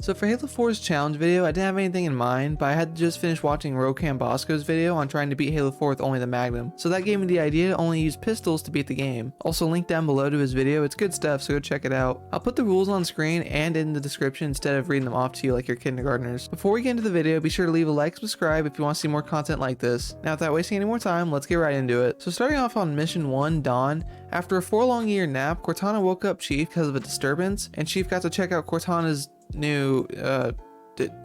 So for Halo 4's challenge video, I didn't have anything in mind, but I had to just finish watching Requiem video on trying to beat Halo 4 with only the Magnum. So that gave me the idea to only use pistols to beat the game. Also link down below to his video, it's good stuff, so go check it out. I'll put the rules on screen and in the description instead of reading them off to you like your kindergartners. Before we get into the video, be sure to leave a like, subscribe if you want to see more content like this. Now without wasting any more time, let's get right into it. So starting off on mission 1, Dawn, after a 4-long-year nap, Cortana woke up Chief because of a disturbance, and Chief got to check out Cortana's new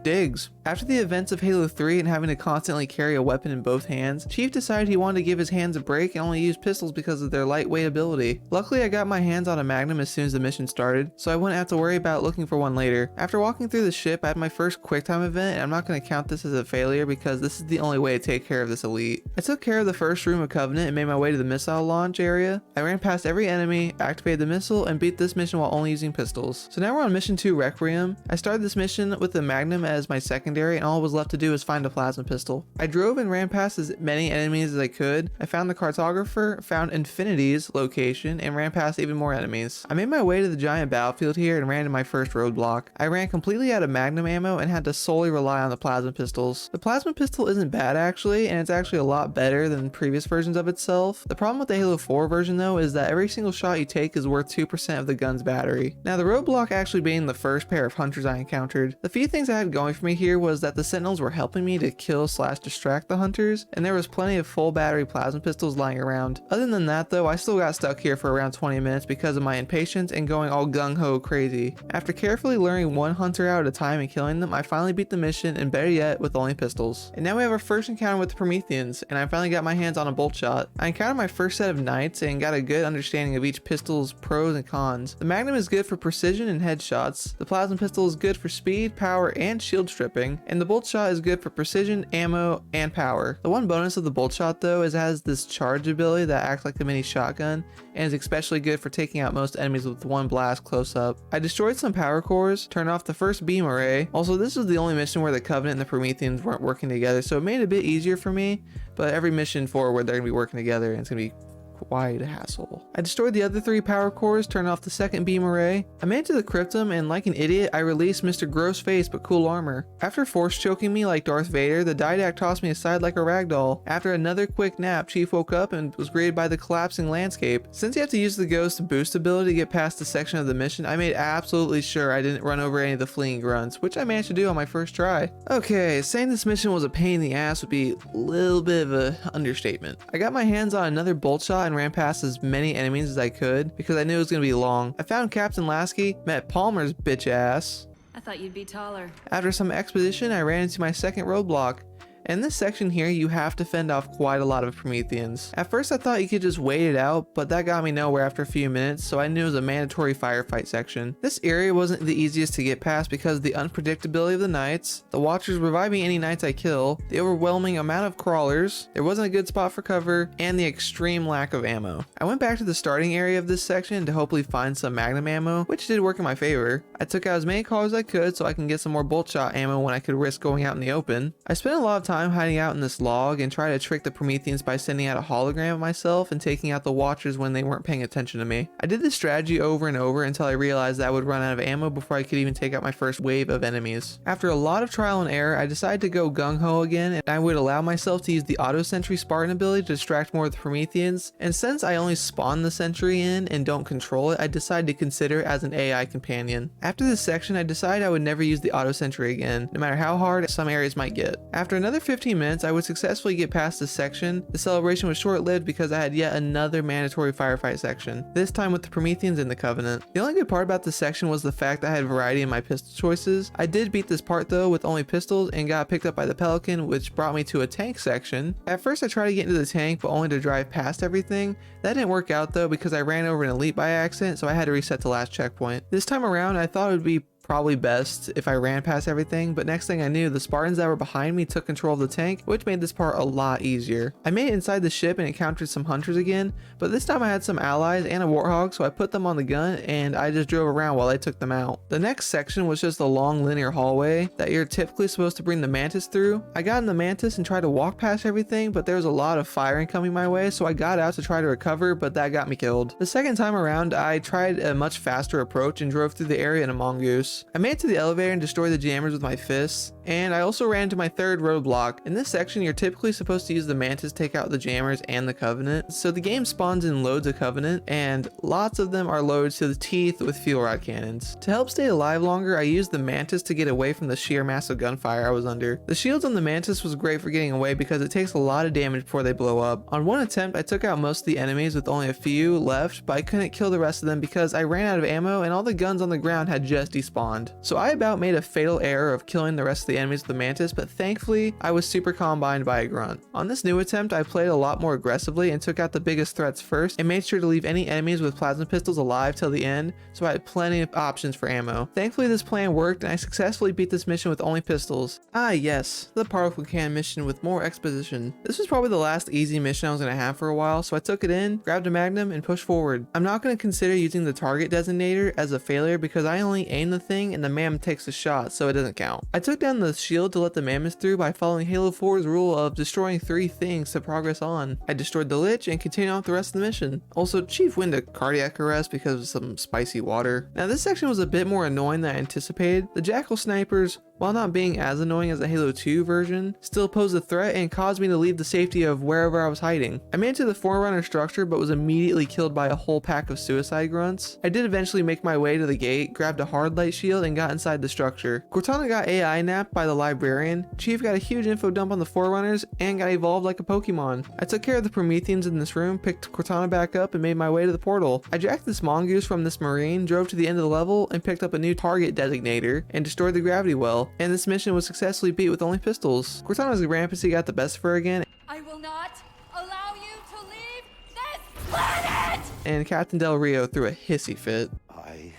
digs. After the events of Halo 3 and having to constantly carry a weapon in both hands, Chief decided he wanted to give his hands a break and only use pistols because of their lightweight ability. Luckily I got my hands on a Magnum as soon as the mission started, so I wouldn't have to worry about looking for one later. After walking through the ship, I had my first QuickTime event, and I'm not going to count this as a failure because this is the only way to take care of this elite. I took care of the first room of Covenant and made my way to the missile launch area. I ran past every enemy, activated the missile, and beat this mission while only using pistols. So now we're on mission 2, Requiem. I started this mission with the Magnum as my secondary, and all was left to do was find a plasma pistol. I drove and ran past as many enemies as I could. I found the cartographer, found Infinity's location, and ran past even more enemies. I made my way to the giant battlefield here and ran to my first roadblock. I ran completely out of Magnum ammo and had to solely rely on the plasma pistols. The plasma pistol isn't bad actually, and it's actually a lot better than previous versions of itself. The problem with the Halo 4 version though is that every single shot you take is worth 2% of the gun's battery. Now the roadblock actually being the first pair of hunters I encountered. The few things I had going for me here was that the Sentinels were helping me to kill / distract the hunters, and there was plenty of full battery plasma pistols lying around. Other than that though, I still got stuck here for around 20 minutes because of my impatience and going all gung-ho crazy. After carefully luring one hunter out at a time and killing them, I finally beat the mission, and better yet, with only pistols. And now we have our first encounter with the Prometheans, and I finally got my hands on a bolt shot. I encountered my first set of knights and got a good understanding of each pistol's pros and cons. The Magnum is good for precision and headshots, the plasma pistol is good for speed, power, and shield stripping, and the bolt shot is good for precision, ammo, and power. The one bonus of the bolt shot though is it has this charge ability that acts like a mini shotgun and is especially good for taking out most enemies with one blast close up. I destroyed some power cores, turned off the first beam array. Also, this was the only mission where the Covenant and the Prometheans weren't working together, so it made it a bit easier for me, but every mission forward they're going to be working together and it's going to be quite a hassle. I destroyed the other 3 power cores, turned off the second beam array. I made it to the cryptum, and like an idiot, I released Mr. Gross Face but cool armor. After force choking me like Darth Vader, the Didact tossed me aside like a ragdoll. After another quick nap, Chief woke up and was greeted by the collapsing landscape. Since you have to use the ghost boost ability to get past the section of the mission, I made absolutely sure I didn't run over any of the fleeing grunts, which I managed to do on my first try. Okay, saying this mission was a pain in the ass would be a little bit of an understatement. I got my hands on another bolt shot and ran past as many enemies as I could because I knew it was going to be long. I found Captain Lasky, met Palmer's bitch ass. I thought you'd be taller. After some expedition, I ran into my second roadblock. In this section here, you have to fend off quite a lot of Prometheans. At first I thought you could just wait it out, but that got me nowhere after a few minutes, so I knew it was a mandatory firefight section. This area wasn't the easiest to get past because of the unpredictability of the knights, the watchers reviving any knights I kill, the overwhelming amount of crawlers, there wasn't a good spot for cover, and the extreme lack of ammo. I went back to the starting area of this section to hopefully find some Magnum ammo, which did work in my favor. I took out as many crawlers as I could so I can get some more bolt shot ammo when I could risk going out in the open. I spent a lot of time hiding out in this log and try to trick the Prometheans by sending out a hologram of myself and taking out the watchers when they weren't paying attention to me. I did this strategy over and over until I realized that I would run out of ammo before I could even take out my first wave of enemies. After a lot of trial and error, I decided to go gung-ho again, and I would allow myself to use the auto sentry Spartan ability to distract more of the Prometheans, and since I only spawn the sentry in and don't control it, I decided to consider it as an AI companion. After this section, I decided I would never use the auto sentry again, no matter how hard some areas might get. After another 15 minutes, I would successfully get past this section. The celebration was short-lived because I had yet another mandatory firefight section, this time with the Prometheans and the Covenant. The only good part about this section was the fact that I had variety in my pistol choices. I did beat this part though with only pistols and got picked up by the Pelican, which brought me to a tank section. At first I tried to get into the tank but only to drive past everything. That didn't work out though because I ran over an elite by accident, so I had to reset the last checkpoint. This time around I thought it would be probably best if I ran past everything, but next thing I knew, the Spartans that were behind me took control of the tank, which made this part a lot easier. I made it inside the ship and encountered some hunters again, but this time I had some allies and a warthog, so I put them on the gun and I just drove around while I took them out. The next section was just a long linear hallway that you're typically supposed to bring the Mantis through. I got in the Mantis and tried to walk past everything, but there was a lot of firing coming my way, so I got out to try to recover, but that got me killed. The second time around, I tried a much faster approach and drove through the area in a mongoose. jammers. I made it to the elevator and destroyed the jammers with my fists, and I also ran into my third roadblock. In this section, you're typically supposed to use the mantis to take out the jammers and the covenant. So the game spawns in loads of covenant, and lots of them are loaded to the teeth with fuel rod cannons. To help stay alive longer, I used the mantis to get away from the sheer massive gunfire I was under. The shields on the mantis was great for getting away because it takes a lot of damage before they blow up. On one attempt, I took out most of the enemies with only a few left, but I couldn't kill the rest of them because I ran out of ammo and all the guns on the ground had just despawned. So I about made a fatal error of killing the rest of the enemies with the mantis, but thankfully I was super combined by a grunt. On this new attempt, I played a lot more aggressively and took out the biggest threats first and made sure to leave any enemies with plasma pistols alive till the end, so I had plenty of options for ammo. Thankfully this plan worked and I successfully beat this mission with only pistols. Ah yes, the particle can mission with more exposition. This was probably the last easy mission I was going to have for a while, so I took it in, grabbed a magnum, and pushed forward. I'm not going to consider using the target designator as a failure because I only aim the thing and the mammoth takes a shot, so it doesn't count. I took down the shield to let the mammoth through by following Halo 4's rule of destroying 3 things to progress on. I destroyed the lich and continued on with the rest of the mission. Also, Chief went to cardiac arrest because of some spicy water. Now this section was a bit more annoying than I anticipated. The jackal snipers, while not being as annoying as the Halo 2 version, still posed a threat and caused me to leave the safety of wherever I was hiding. I made it to the Forerunner structure but was immediately killed by a whole pack of suicide grunts. I did eventually make my way to the gate, grabbed a hard light shield, and got inside the structure. Cortana got AI napped by the librarian, Chief got a huge info dump on the Forerunners, and got evolved like a Pokemon. I took care of the Prometheans in this room, picked Cortana back up, and made my way to the portal. I jacked this mongoose from this marine, drove to the end of the level, and picked up a new target designator, and destroyed the gravity well, and this mission was successfully beat with only pistols. Cortana's rampancy got the best of her again. I will not allow you to leave this planet! And Captain Del Rio threw a hissy fit. I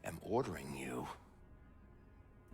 am ordering you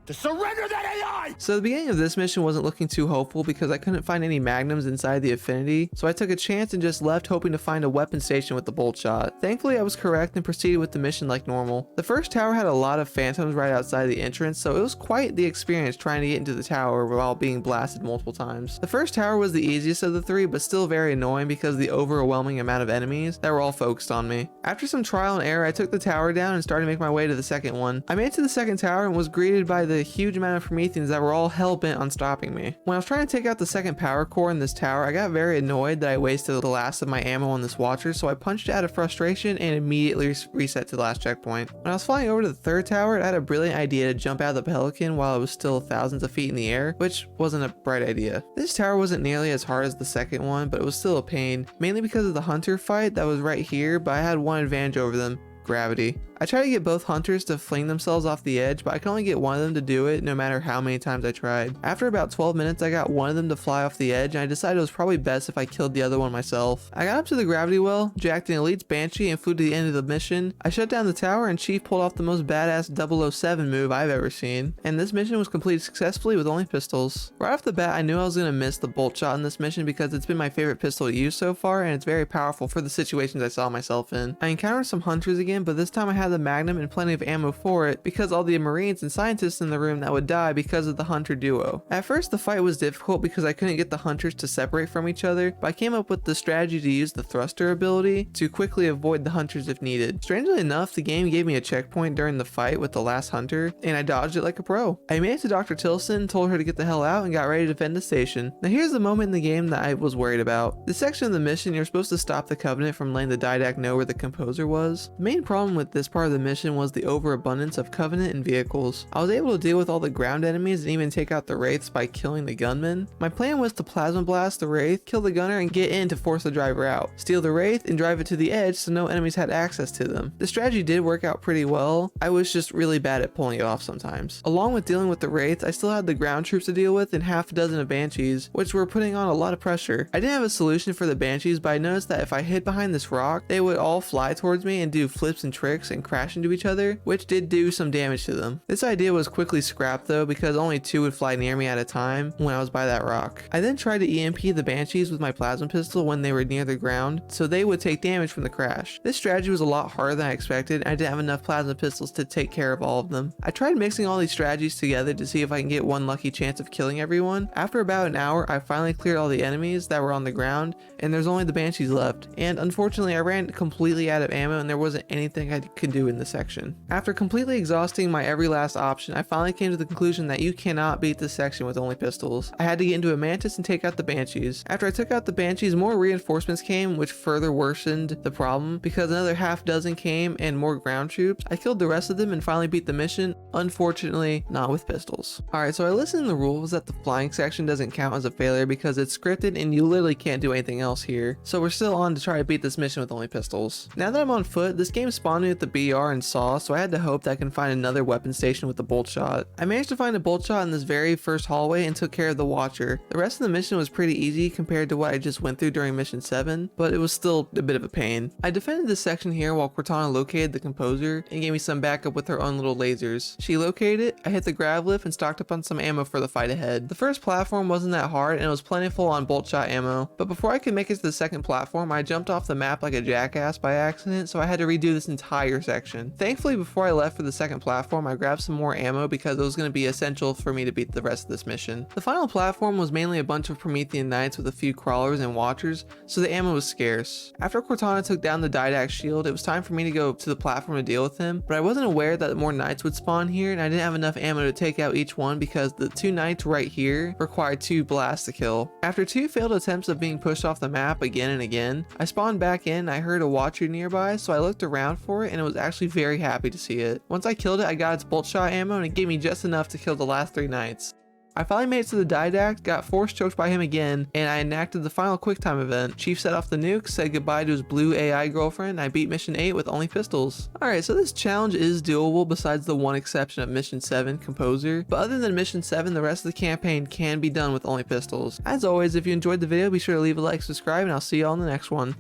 to surrender that AI! So the beginning of this mission wasn't looking too hopeful because I couldn't find any magnums inside the Affinity, so I took a chance and just left hoping to find a weapon station with the bolt shot. Thankfully I was correct and proceeded with the mission like normal. The first tower had a lot of phantoms right outside the entrance, so it was quite the experience trying to get into the tower while being blasted multiple times. The first tower was the easiest of the 3, but still very annoying because of the overwhelming amount of enemies that were all focused on me. After some trial and error, I took the tower down and started to make my way to the second one. I made it to the second tower and was greeted by the huge amount of Prometheans that were all hell-bent on stopping me. When I was trying to take out the second power core in this tower, I got very annoyed that I wasted the last of my ammo on this watcher, so I punched it out of frustration and immediately reset to the last checkpoint. When I was flying over to the third tower, I had a brilliant idea to jump out of the Pelican while it was still thousands of feet in the air, which wasn't a bright idea. This tower wasn't nearly as hard as the second one, but it was still a pain, mainly because of the hunter fight that was right here, but I had one advantage over them: gravity. I tried to get both hunters to fling themselves off the edge, but I could only get one of them to do it no matter how many times I tried. After about 12 minutes, I got one of them to fly off the edge, and I decided it was probably best if I killed the other one myself. I got up to the gravity well, jacked an elite's Banshee, and flew to the end of the mission. I shut down the tower, and Chief pulled off the most badass 007 move I've ever seen, and this mission was completed successfully with only pistols. Right off the bat, I knew I was going to miss the bolt shot in this mission because it's been my favorite pistol to use so far, and it's very powerful for the situations I saw myself in. I encountered some hunters again, but this time I had the Magnum and plenty of ammo for it because all the Marines and scientists in the room that would die because of the hunter duo. At first the fight was difficult because I couldn't get the hunters to separate from each other, but I came up with the strategy to use the thruster ability to quickly avoid the hunters if needed. Strangely enough, the game gave me a checkpoint during the fight with the last hunter, and I dodged it like a pro. I made it to Dr. Tilson, told her to get the hell out, and got ready to defend the station. Now here's the moment in the game that I was worried about. This section of the mission, you're supposed to stop the Covenant from letting the Didact know where the composer was. The main problem with this part of the mission was the overabundance of Covenant and vehicles. I was able to deal with all the ground enemies and even take out the Wraiths by killing the gunman. My plan was to plasma blast the Wraith, kill the gunner, and get in to force the driver out. Steal the Wraith and drive it to the edge so no enemies had access to them. The strategy did work out pretty well. I was just really bad at pulling it off sometimes. Along with dealing with the Wraiths, I still had the ground troops to deal with and half a dozen of Banshees, which were putting on a lot of pressure. I didn't have a solution for the Banshees, but I noticed that if I hid behind this rock, they would all fly towards me and do flips and tricks and crash into each other, which did do some damage to them. This idea was quickly scrapped though because only 2 would fly near me at a time when I was by that rock. I then tried to EMP the Banshees with my plasma pistol when they were near the ground so they would take damage from the crash. This strategy was a lot harder than I expected, and I didn't have enough plasma pistols to take care of all of them. I tried mixing all these strategies together to see if I can get one lucky chance of killing everyone. After about an hour, I finally cleared all the enemies that were on the ground, and there's only the Banshees left. And unfortunately, I ran completely out of ammo and there wasn't any anything I could do in this section. After completely exhausting my every last option, I finally came to the conclusion that you cannot beat this section with only pistols. I had to get into a mantis and take out the banshees. After I took out the banshees, more reinforcements came, which further worsened the problem because another half dozen came and more ground troops. I killed the rest of them and finally beat the mission, unfortunately not with pistols. Alright, so I listened to the rules that the flying section doesn't count as a failure because it's scripted and you literally can't do anything else here. So we're still on to try to beat this mission with only pistols. Now that I'm on foot, this game spawned me with the BR and SAW, so I had to hope that I can find another weapon station with the bolt shot. I managed to find a bolt shot in this very first hallway and took care of the Watcher. The rest of the mission was pretty easy compared to what I just went through during mission 7, but it was still a bit of a pain. I defended this section here while Cortana located the composer and gave me some backup with her own little lasers. She located it, I hit the grav lift and stocked up on some ammo for the fight ahead. The first platform wasn't that hard and it was plentiful on bolt shot ammo, but before I could make it to the second platform, I jumped off the map like a jackass by accident, so I had to redo this entire section. Thankfully, before I left for the second platform, I grabbed some more ammo because it was going to be essential for me to beat the rest of this mission. The final platform was mainly a bunch of Promethean knights with a few crawlers and watchers, so the ammo was scarce. After Cortana took down the Didact shield, it was time for me to go to the platform to deal with him, but I wasn't aware that more knights would spawn here and I didn't have enough ammo to take out each one because the 2 knights right here required 2 blasts to kill. After 2 failed attempts of being pushed off the map again and again, I spawned back in and I heard a watcher nearby, so I looked around for it and was actually very happy to see it. Once I killed it, I got its bolt shot ammo and it gave me just enough to kill the last 3 knights. I finally made it to the Didact, got force choked by him again, and I enacted the final QuickTime event. Chief set off the nuke, said goodbye to his blue AI girlfriend, and I beat mission 8 with only pistols. Alright, so this challenge is doable besides the one exception of mission 7, Composer, but other than mission 7, the rest of the campaign can be done with only pistols. As always, if you enjoyed the video, be sure to leave a like, subscribe, and I'll see you all in the next one.